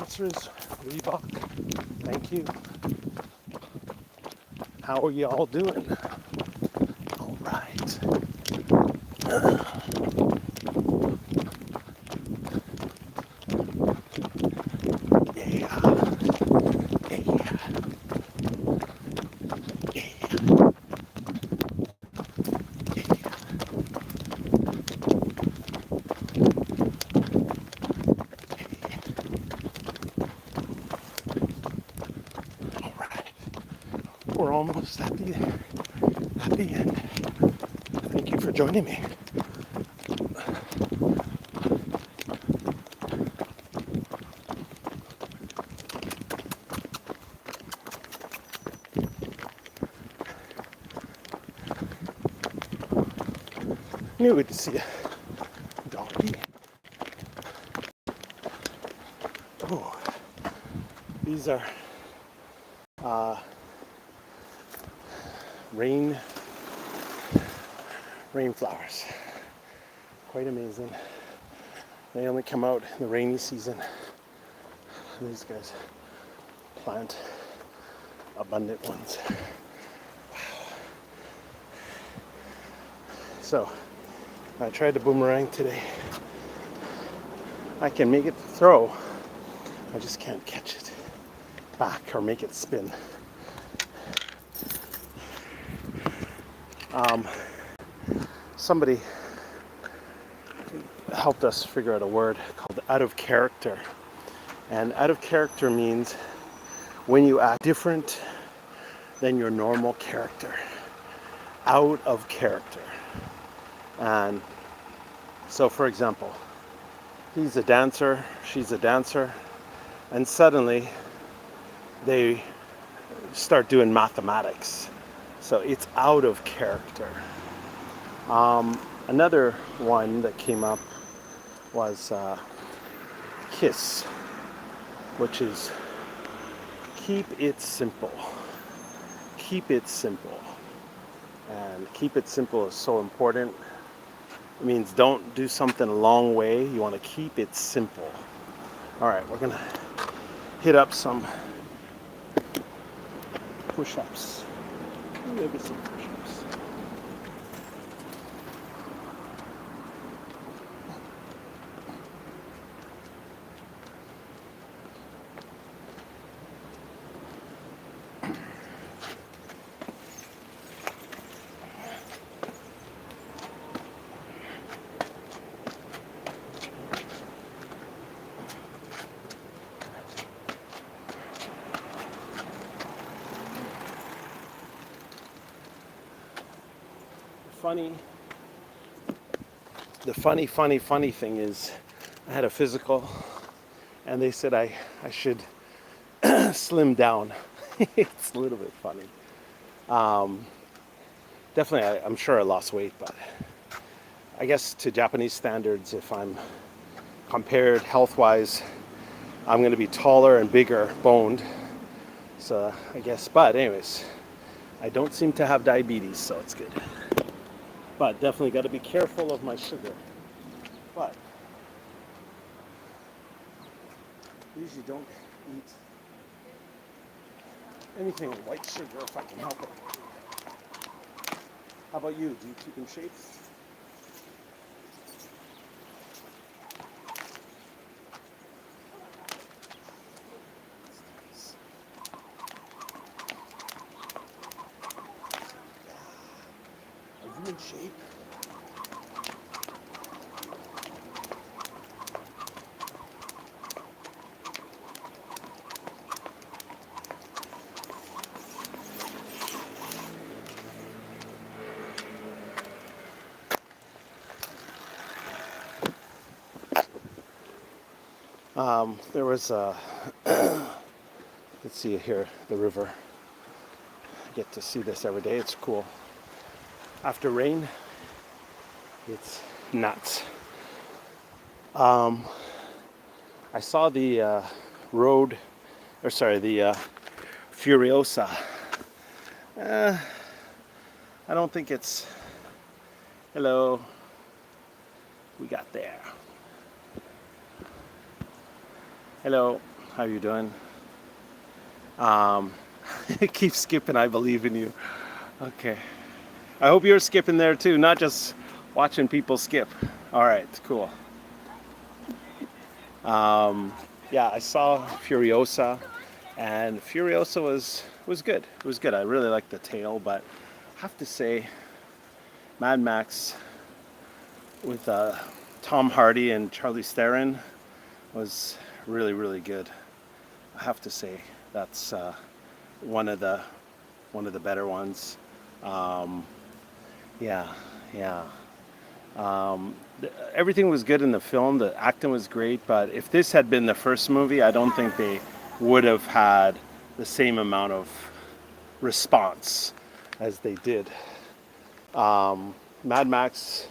sponsors, Reebok. Thank you. How are you all doing? All right. Yeah. Yeah. Yeah. All right. We're almost at the end. Thank you for joining me. Good to see you, donkey. Oh, these are uh, rain flowers. Quite amazing. They only come out in the rainy season. These guys plant abundant ones. So I tried to boomerang today. I can make it throw. I just can't catch it back or make it spin. Somebody helped us figure out a word called out of character. And out of character means when you act different than your normal character. Out of character. And so, for example, he's a dancer, she's a dancer, and suddenly they start doing mathematics. So it's out of character. Another one that came up was KISS, which is keep it simple. Keep it simple. And keep it simple is so important. It means don't do something a long way. You want to keep it simple. All right, we're gonna hit up some push-ups. Maybe some push-ups. The funny thing is I had a physical and they said I should slim down. It's a little bit funny. Definitely, I'm sure I lost weight, but I guess to Japanese standards, if I'm compared health-wise, I'm going to be taller and bigger boned. So I guess, but anyways, I don't seem to have diabetes, so it's good. But definitely got to be careful of my sugar. But usually don't eat anything with white sugar if I can help it. How about you? Do you keep in shape? Are you in shape? There was let's see here, the river. I get to see this every day. It's cool. After rain, it's nuts. I saw the road, or sorry, the Furiosa. I don't think it's. Hello. We got there. Hello. How you doing? Um, keep skipping. I believe in you. Okay. I hope you're skipping there too, not just watching people skip. All right, cool. Yeah, I saw Furiosa, and Furiosa was good. It was good. I really liked the tale, but I have to say, Mad Max with Tom Hardy and Charlie Theron was really really good. I have to say that's one of the one of the better ones. Um, yeah, yeah. Everything was good in the film. The acting was great, but if this had been the first movie, I don't think they would have had the same amount of response as they did. Mad Max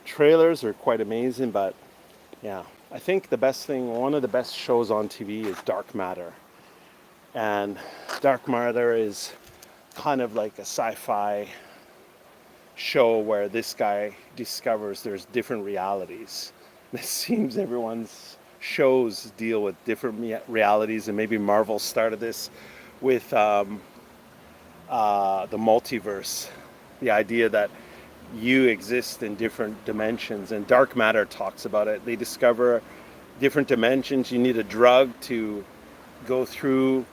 trailers are quite amazing, but yeah, I think the best thing, one of the best shows on TV is Dark Matter. And Dark Matter is kind of like a sci-fi show where this guy discovers there's different realities. It seems everyone's shows deal with different realities, and maybe Marvel started this with the multiverse, the idea that you exist in different dimensions, and Dark Matter talks about it. They discover different dimensions. You need a drug to go through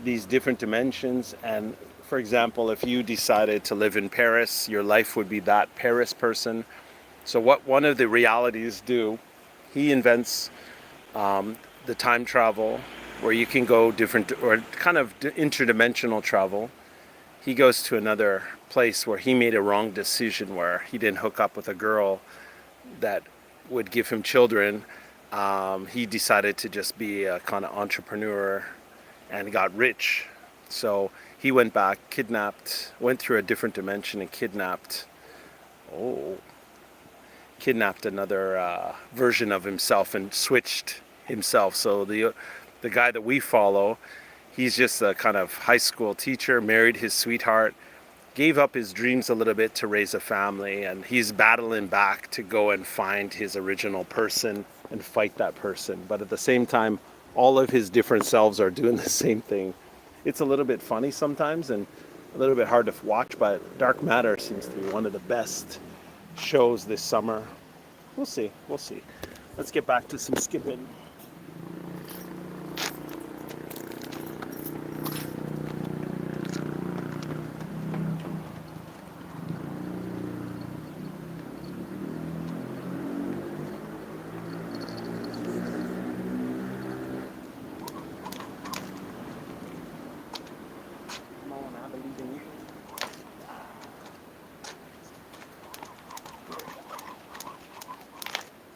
these different dimensions, and for example, if you decided to live in Paris, your life would be that Paris person. So what one of the realities do, he invents the time travel where you can go different, or kind of interdimensional travel. He goes to another place where he made a wrong decision, where he didn't hook up with a girl that would give him children. He decided to just be a kind of entrepreneur and got rich. So he went back, kidnapped, went through a different dimension and oh, kidnapped another version of himself and switched himself. So the guy that we follow, he's just a kind of high school teacher, married his sweetheart, gave up his dreams a little bit to raise a family, and he's battling back to go and find his original person and fight that person. But at the same time, all of his different selves are doing the same thing. It's a little bit funny sometimes and a little bit hard to watch, but Dark Matter seems to be one of the best shows this summer. We'll see, we'll see. Let's get back to some skipping.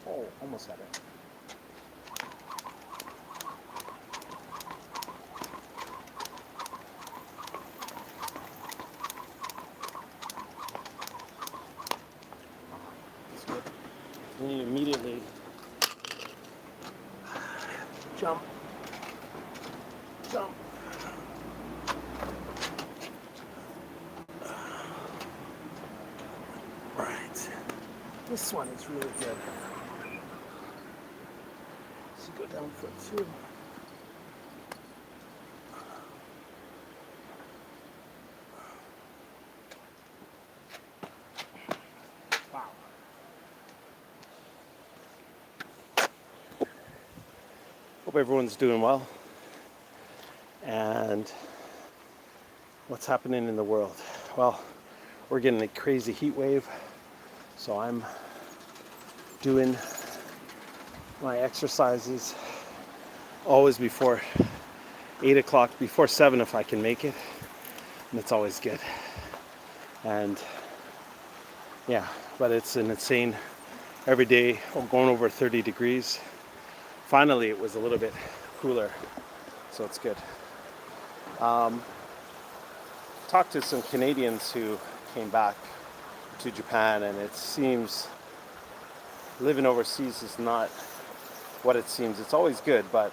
Oh, almost had it. That's good. And you immediately jump, jump. Right. This one is really good. Let's go down for two. Wow. Hope everyone's doing well. And what's happening in the world? Well, we're getting a crazy heat wave, so I'm doing my exercises always before 8 o'clock, before 7 if I can make it, and it's always good. And yeah, but it's an insane, every day going over 30 degrees. Finally it was a little bit cooler, so it's good. Talked to some Canadians who came back to Japan, and it seems living overseas is not what it seems. It's always good, but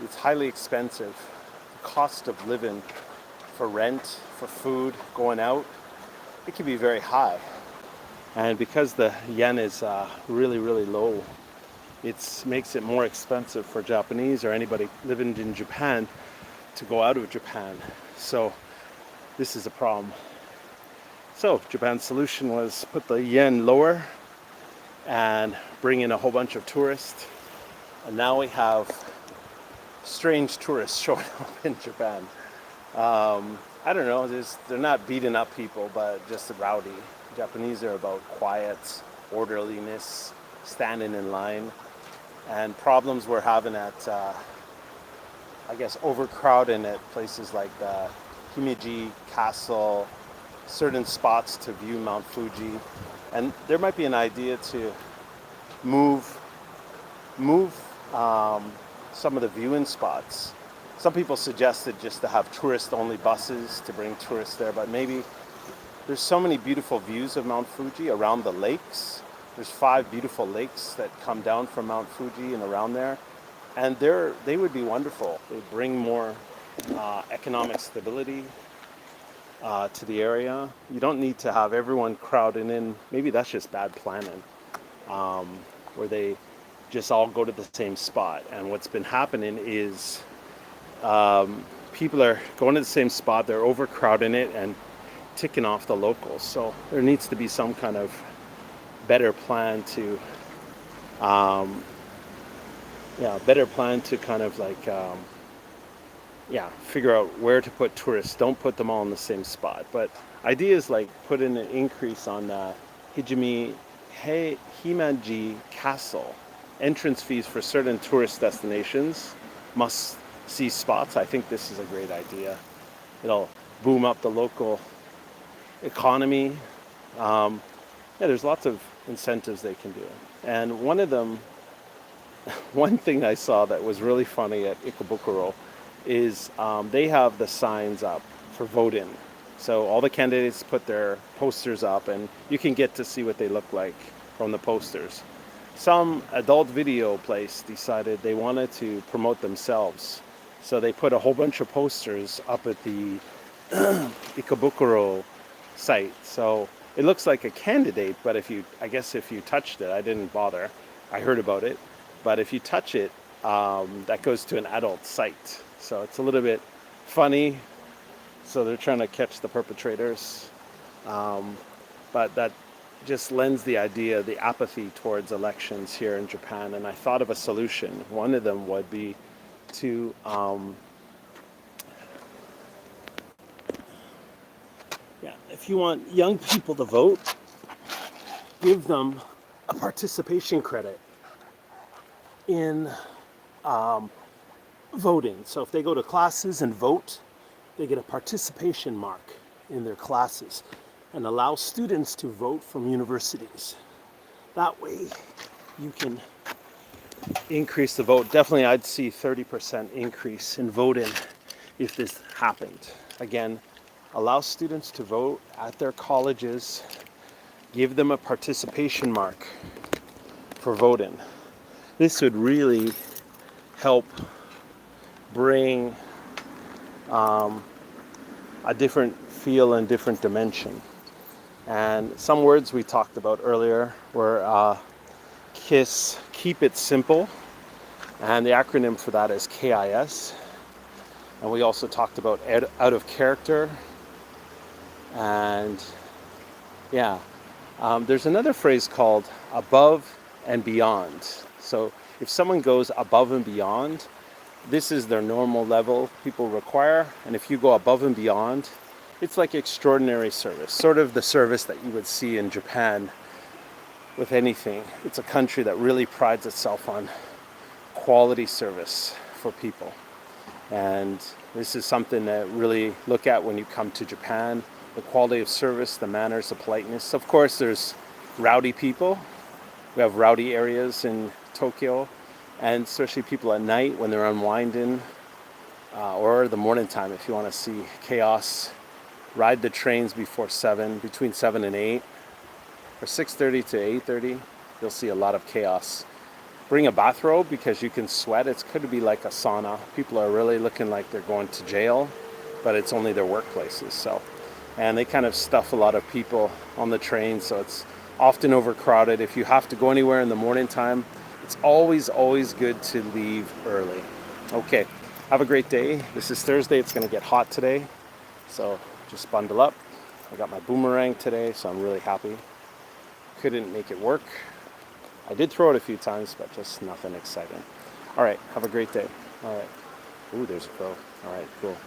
it's highly expensive. The cost of living for rent, for food, going out, it can be very high. And because the yen is really, really low, it makes it more expensive for Japanese or anybody living in Japan to go out of Japan. So this is a problem. So Japan's solution was put the yen lower and bring in a whole bunch of tourists. And now we have strange tourists showing up in Japan. I don't know, they're not beating up people, but just rowdy. Japanese are about quiet, orderliness, standing in line. And problems we're having at, I guess, overcrowding at places like the Himeji Castle, certain spots to view Mount Fuji. And there might be an idea to move some of the viewing spots. Some people suggested just to have tourist-only buses to bring tourists there, but maybe there's so many beautiful views of Mount Fuji around the lakes. There's 5 beautiful lakes that come down from Mount Fuji and around there, and they would be wonderful. They bring more economic stability to the area. You don't need to have everyone crowding in. Maybe that's just bad planning, where they just all go to the same spot. And what's been happening is people are going to the same spot, they're overcrowding it and ticking off the locals. So there needs to be some kind of better plan to kind of like figure out where to put tourists. Don't put them all in the same spot. But ideas like put in an increase on Himeji Castle, entrance fees for certain tourist destinations, must see spots. I think this is a great idea. It'll boom up the local economy. There's lots of incentives they can do. And one thing I saw that was really funny at Ikebukuro is they have the signs up for voting. So all the candidates put their posters up and you can get to see what they look like from the posters. Some adult video place decided they wanted to promote themselves. So they put a whole bunch of posters up at the Ikebukuro site. So it looks like a candidate, but if you touched it, I didn't bother. I heard about it. But if you touch it, that goes to an adult site. So it's a little bit funny. So they're trying to catch the perpetrators. But that just lends the idea, the apathy towards elections here in Japan. And I thought of a solution. One of them would be to if you want young people to vote, give them a participation credit in voting. So if they go to classes and vote, they get a participation mark in their classes and allow students to vote from universities. That way you can increase the vote. Definitely I'd see 30% increase in voting if this happened. Again, allow students to vote at their colleges, give them a participation mark for voting. This would really help bring a different feel and different dimension. And some words we talked about earlier were KISS, keep it simple, and the acronym for that is KIS. And we also talked about out of character. And there's another phrase called above and beyond. So if someone goes above and beyond, this is their normal level people require. And if you go above and beyond, it's like extraordinary service, sort of the service that you would see in Japan with anything. It's a country that really prides itself on quality service for people. And this is something to really look at when you come to Japan. The quality of service, the manners, the politeness. Of course, there's rowdy people. We have rowdy areas in Tokyo, and especially people at night when they're unwinding, or the morning time if you want to see chaos. Ride the trains between 7 and 8, or 6:30 to 8:30. You'll see a lot of chaos. Bring a bathrobe because you can sweat. It could be like a sauna. People are really looking like they're going to jail, but it's only their workplaces. And they kind of stuff a lot of people on the train, so it's often overcrowded. If you have to go anywhere in the morning time, It's always, always good to leave early. Okay, have a great day. This is Thursday. It's going to get hot today. So just bundle up. I got my boomerang today, so I'm really happy. Couldn't make it work. I did throw it a few times, but just nothing exciting. All right, have a great day. All right. Ooh, there's a crow. All right, cool.